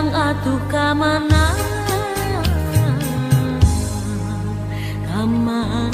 engkang atuh kamana kamana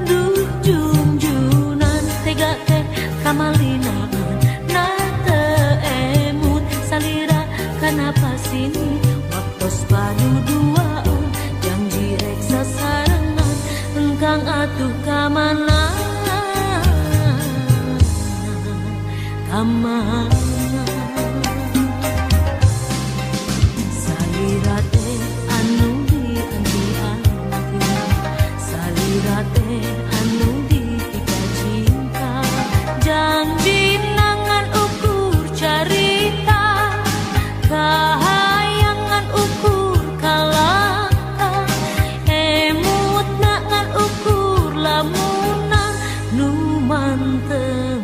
duh junjunan tega teh kamalinaan na teu emut salira kenapa sini waktos padu duaan janji rek sasarengan engkang atuh kamana kamana salira teh anu diantian salira teh anu ditika cinta janji nangan ukur carita kahayangan ukur kalaka emut nangan ukur lamunan nu manteng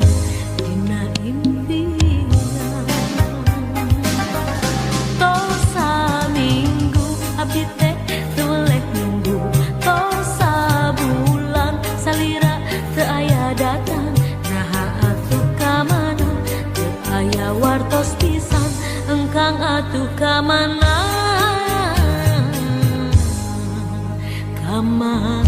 dina impian tosa minggu abdi teh tulek nunggu tosa bulan salira teu aya datang naha atuh kamana teu aya wartos pisan engkang atuh kamana kamana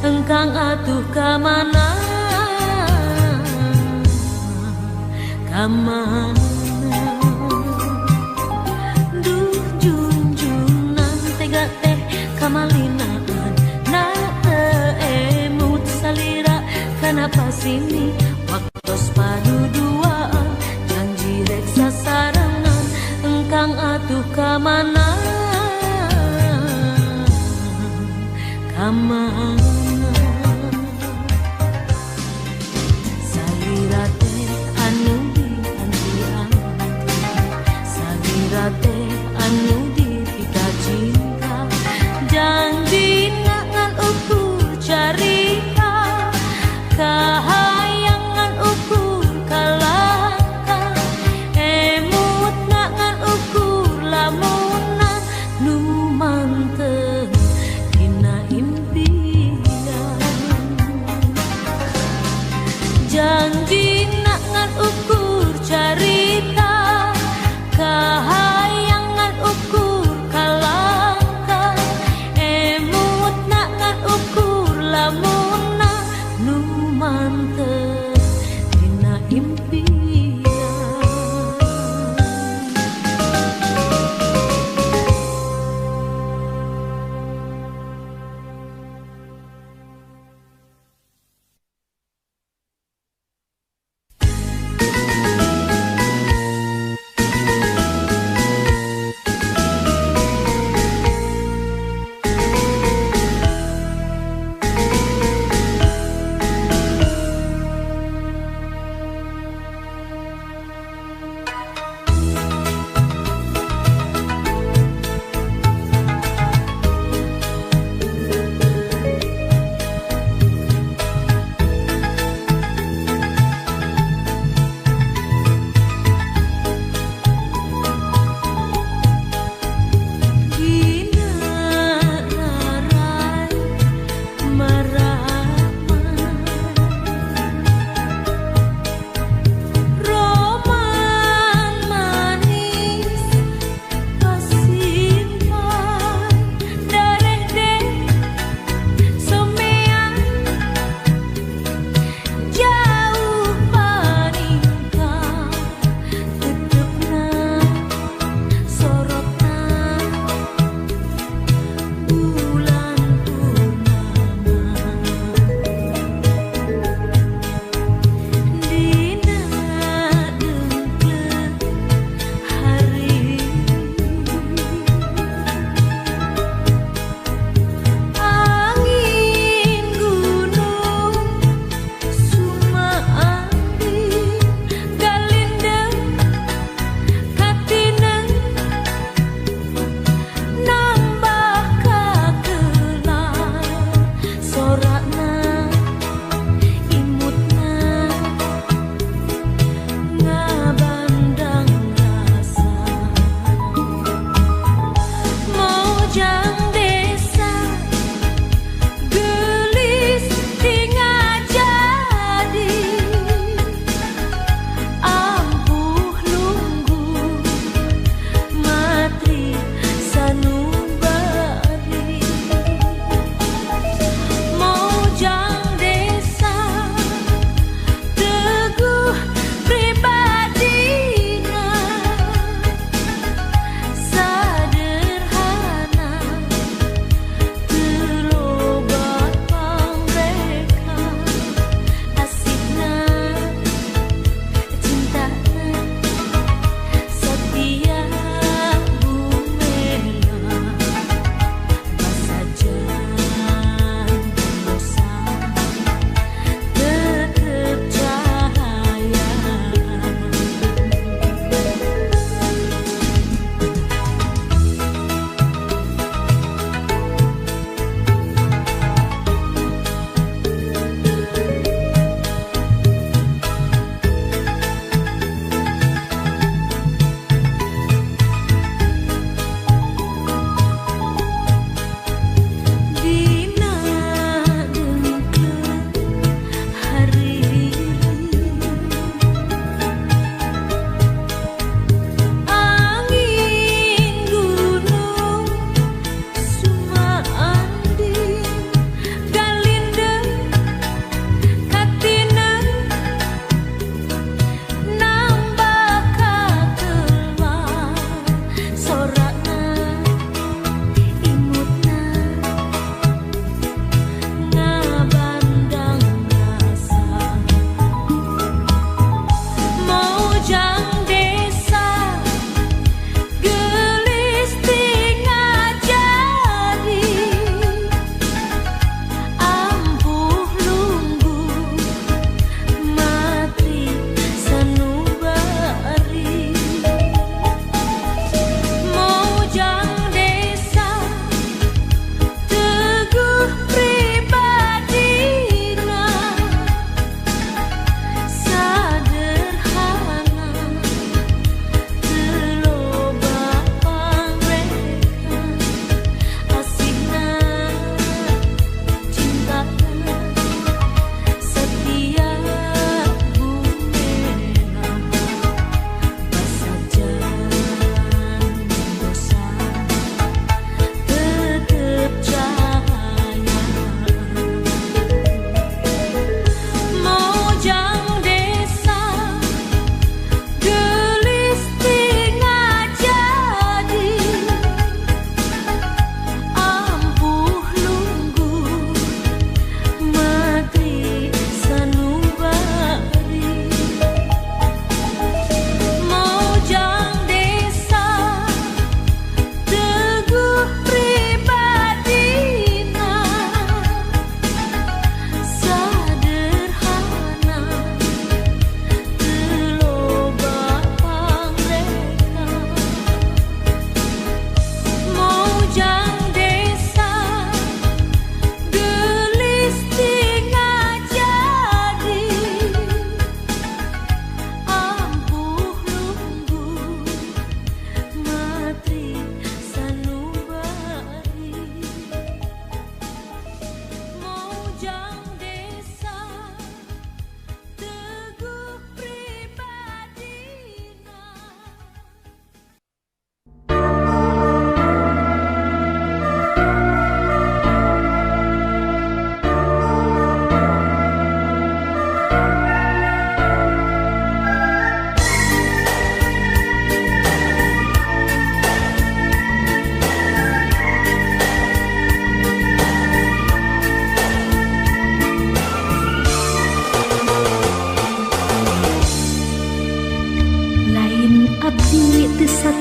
engkang atuh kamana kamana duh junjunan tega teh kamalinaan na teu emut salira kenapa sini waktos padu duaan janji rek sasarengan engkang atuh kamana kamana salira teh anu diantian salira teh anu ditika cinta janji nangan ukur carita kahayangan ukur kalaka emut nangan ukur lamunan nu manteng dina impian janji nangan ukur carita kahayangan ukur kalaka emut nangan ukur lamunan nu manteng dina impian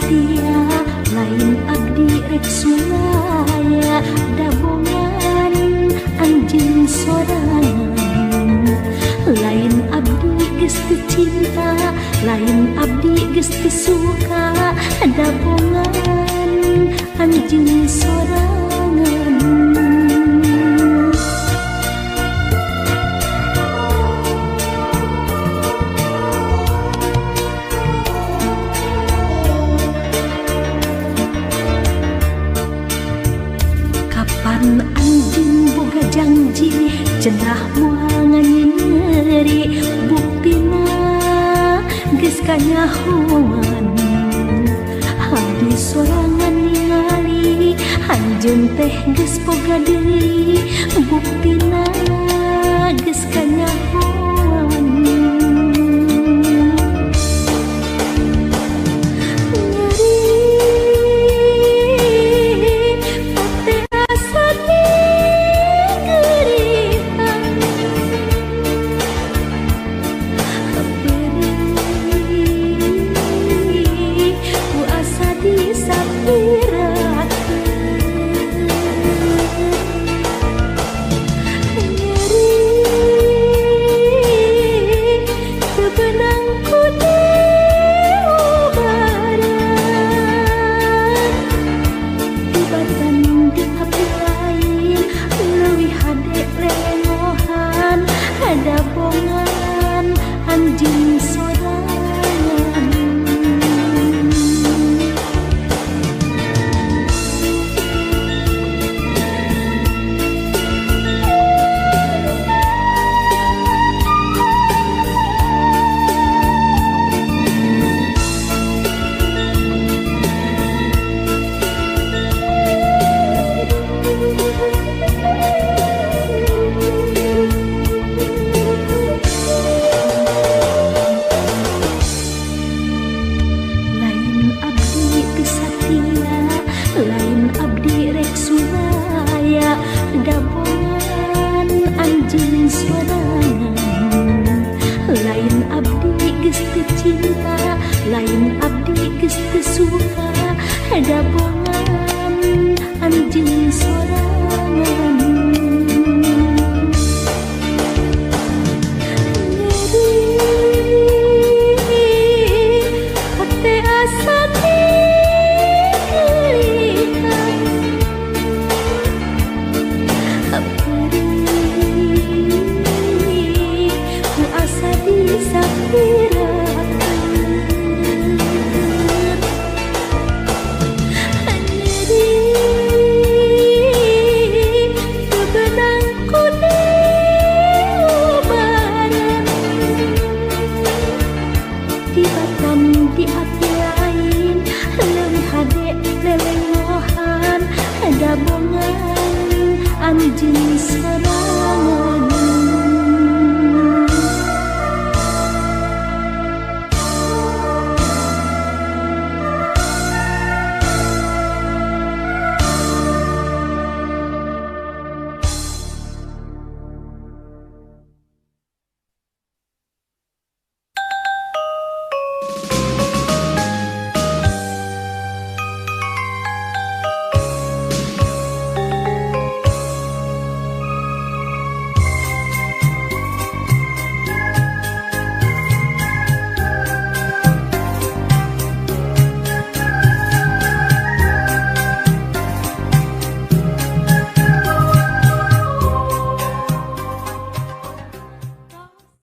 setia lain abdi rek sulaya dabongan anjeun sorangan lain abdi geus teu cinta lain abdi geus teu suka dabongan anjeun sorangan. Kapan anjeun boga janji cenah moal nganyeri buktina geus kanyahoan abdi sorangan ningali anjeun teh geus boga deui buktina geus kanyahoan. Ada